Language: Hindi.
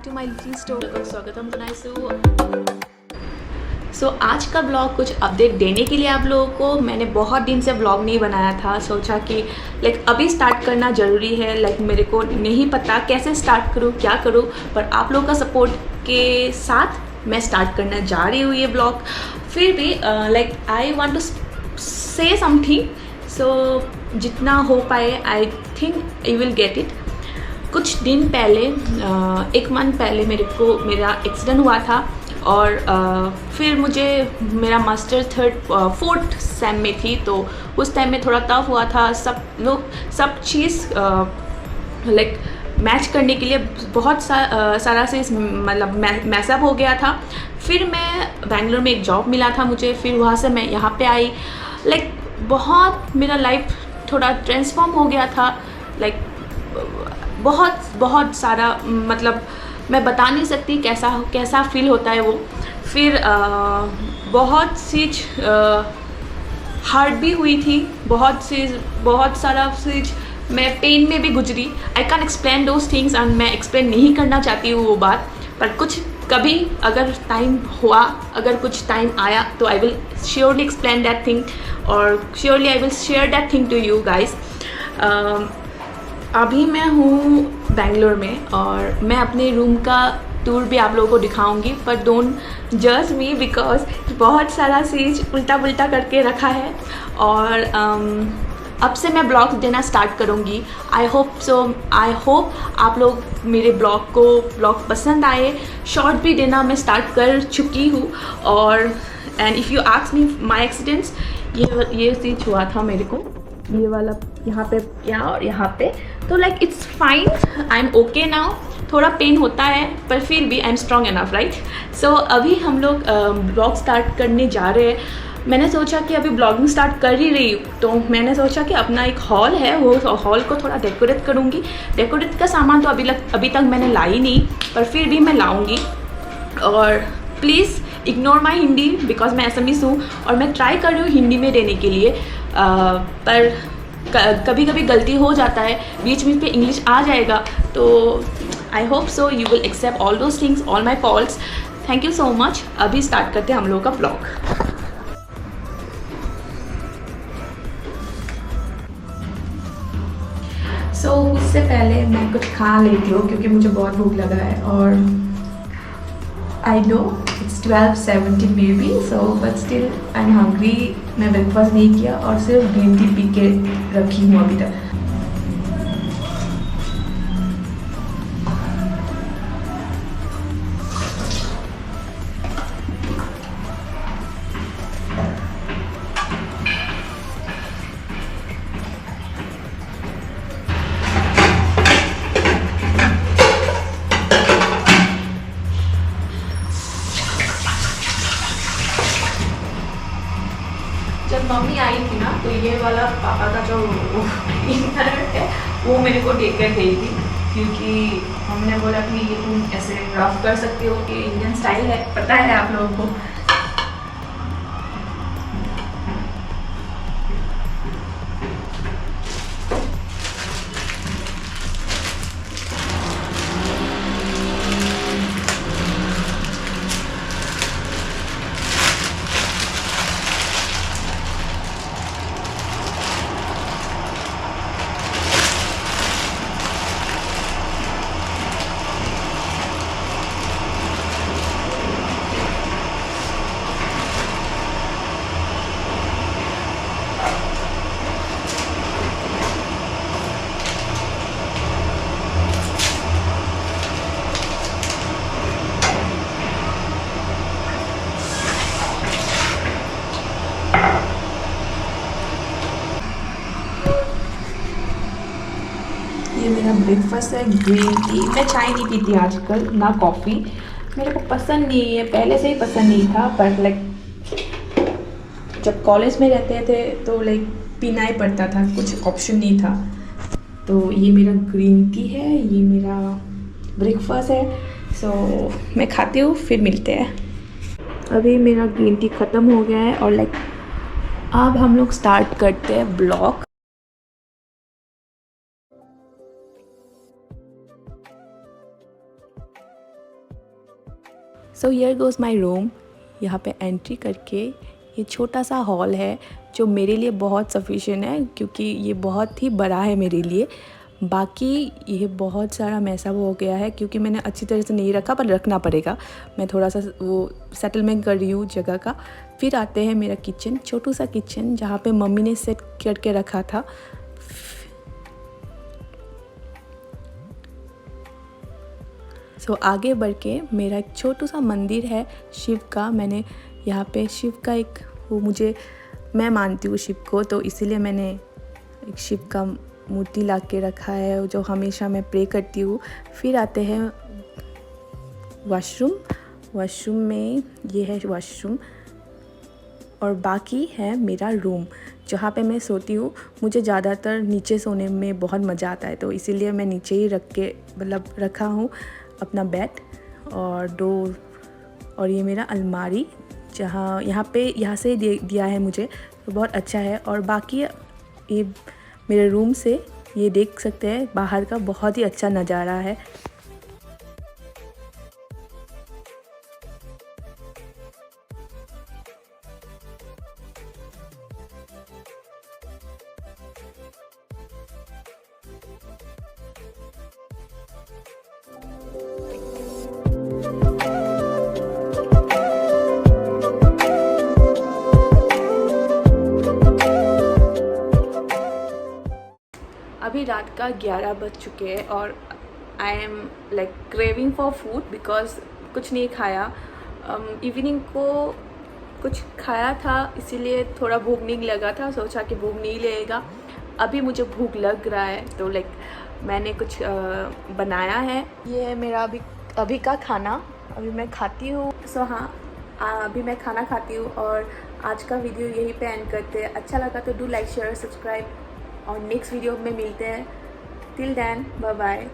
to my little store. स्वागतम जनाइसु। आज का ब्लॉग कुछ अपडेट देने के लिए आप लोगों को, मैंने बहुत दिन से ब्लॉग नहीं बनाया था। सोचा कि अभी स्टार्ट करना ज़रूरी है। मेरे को नहीं पता कैसे स्टार्ट करूँ, क्या करूँ, पर आप लोगों का सपोर्ट के साथ मैं स्टार्ट करना जा रही हूँ ये ब्लॉग। फिर भी I want to say something, so जितना हो पाए I think you will get it. कुछ दिन पहले, एक मंथ पहले मेरा एक्सीडेंट हुआ था और फिर मुझे मेरा मास्टर फोर्थ सेम में थी, तो उस टाइम में थोड़ा टफ हुआ था। सब चीज़ मैच करने के लिए बहुत सारा से मैसअप हो गया था। फिर मैं बेंगलोर में एक जॉब मिला था मुझे, फिर वहाँ से मैं यहाँ पे आई। बहुत मेरा लाइफ थोड़ा ट्रांसफॉर्म हो गया था। बहुत सारा, मैं बता नहीं सकती कैसा फील होता है वो। फिर बहुत सी हार्ड भी हुई थी, बहुत सारा चीज़ मैं पेन में भी गुजरी। I can explain those things and मैं एक्सप्लेन नहीं करना चाहती हूँ वो बात, पर कुछ कभी अगर टाइम हुआ, अगर कुछ टाइम आया तो I will surely explain that thing और surely I will share that thing to you guys. अभी मैं हूँ बेंगलोर में और मैं अपने रूम का टूर भी आप लोगों को दिखाऊंगी, पर डोंट जज मी बिकॉज बहुत सारा चीज़ उल्टा पुल्टा करके रखा है। और अब से मैं ब्लॉग्स देना स्टार्ट करूँगी। आई होप आप लोग मेरे ब्लॉग पसंद आए। शॉर्ट भी देना मैं स्टार्ट कर चुकी हूँ। और and if you ask me my accidents, ये चीज़ हुआ था मेरे को, ये वाला यहाँ पे, यहाँ और यहाँ पे। तो it's fine, I am okay now. थोड़ा पेन होता है पर फिर भी I am strong enough, right. So अभी हम लोग ब्लॉग स्टार्ट करने जा रहे हैं। मैंने सोचा कि अभी ब्लॉगिंग स्टार्ट कर ही रही हूँ, तो मैंने सोचा कि अपना एक हॉल है, वो हॉल को थोड़ा डेकोरेट करूँगी। डेकोरेट का सामान तो अभी तक मैंने लाई नहीं, पर फिर भी मैं लाऊँगी। और please ignore my Hindi because मैं असमीज़ हूँ और मैं ट्राई कर रही हूँ हिंदी में देने के लिए, पर कभी कभी गलती हो जाता है, बीच में पे इंग्लिश आ जाएगा। तो I hope so you will accept all those things, all my faults. Thank you so much. अभी स्टार्ट करते हैं हम लोगों का ब्लॉग। उससे पहले मैं कुछ खा लेती हूँ क्योंकि मुझे बहुत भूख लगा है। और I know it's 12:70 may be, so but still I am hungry. मैं ब्रेकफास्ट नहीं किया और सिर्फ ग्रीन टी पी के रखी हूँ अभी तक। जब मम्मी आई थी ना, तो ये वाला पापा का जो इनर है वो मेरे को देख कर गई थी, क्योंकि हमने बोला कि ये तुम ऐसे रफ कर सकते हो कि इंडियन स्टाइल है, पता है आप लोगों को। ये मेरा ब्रेकफास्ट है, ग्रीन टी। मैं चाय नहीं पीती आजकल, ना कॉफ़ी। मेरे को पसंद नहीं है, पहले से ही पसंद नहीं था, पर जब कॉलेज में रहते थे तो पीना ही पड़ता था, कुछ ऑप्शन नहीं था। तो ये मेरा ग्रीन टी है, ये मेरा ब्रेकफास्ट है। सो मैं खाती हूँ, फिर मिलते हैं। अभी मेरा ग्रीन टी ख़त्म हो गया है और अब हम लोग स्टार्ट करते हैं blog. So here goes my room. यहाँ पे एंट्री करके ये छोटा सा हॉल है जो मेरे लिए बहुत सफिशिएंट है क्योंकि ये बहुत ही बड़ा है मेरे लिए। बाकी ये बहुत सारा मैसा हो गया है क्योंकि मैंने अच्छी तरह से नहीं रखा, पर रखना पड़ेगा। मैं थोड़ा सा वो सेटलमेंट कर रही हूँ जगह का। फिर आते हैं मेरा किचन, छोटू सा किचन जहाँ पे मम्मी ने सेट करके रखा था। सो आगे बढ़ के मेरा एक छोटू सा मंदिर है शिव का। मैंने यहाँ पे शिव का एक मैं मानती हूँ शिव को, तो इसीलिए मैंने एक शिव का मूर्ति ला के रखा है जो हमेशा मैं प्रे करती हूँ। फिर आते हैं वॉशरूम में, ये है वॉशरूम। और बाकी है मेरा रूम जहाँ पे मैं सोती हूँ। मुझे ज़्यादातर नीचे सोने में बहुत मज़ा आता है, तो इसीलिए मैं नीचे ही रखा हूँ अपना बेड और डोर। और ये मेरा अलमारी यहाँ से दिया है मुझे, तो बहुत अच्छा है। और बाकी ये मेरे रूम से ये देख सकते हैं बाहर का बहुत ही अच्छा नज़ारा है। अभी रात का 11 बज चुके हैं और I am like craving for food because कुछ नहीं खाया। इवनिंग को कुछ खाया था इसीलिए थोड़ा भूख नहीं लगा था, सोचा कि भूख नहीं लगेगा। अभी मुझे भूख लग रहा है तो लाइक मैंने कुछ बनाया है। ये है मेरा अभी का खाना, अभी मैं खाती हूँ। अभी मैं खाना खाती हूँ और आज का वीडियो यहीं पे एंड करते हैं। अच्छा लगा तो डू लाइक शेयर सब्सक्राइब और नेक्स्ट वीडियो में मिलते हैं। Till then bye bye.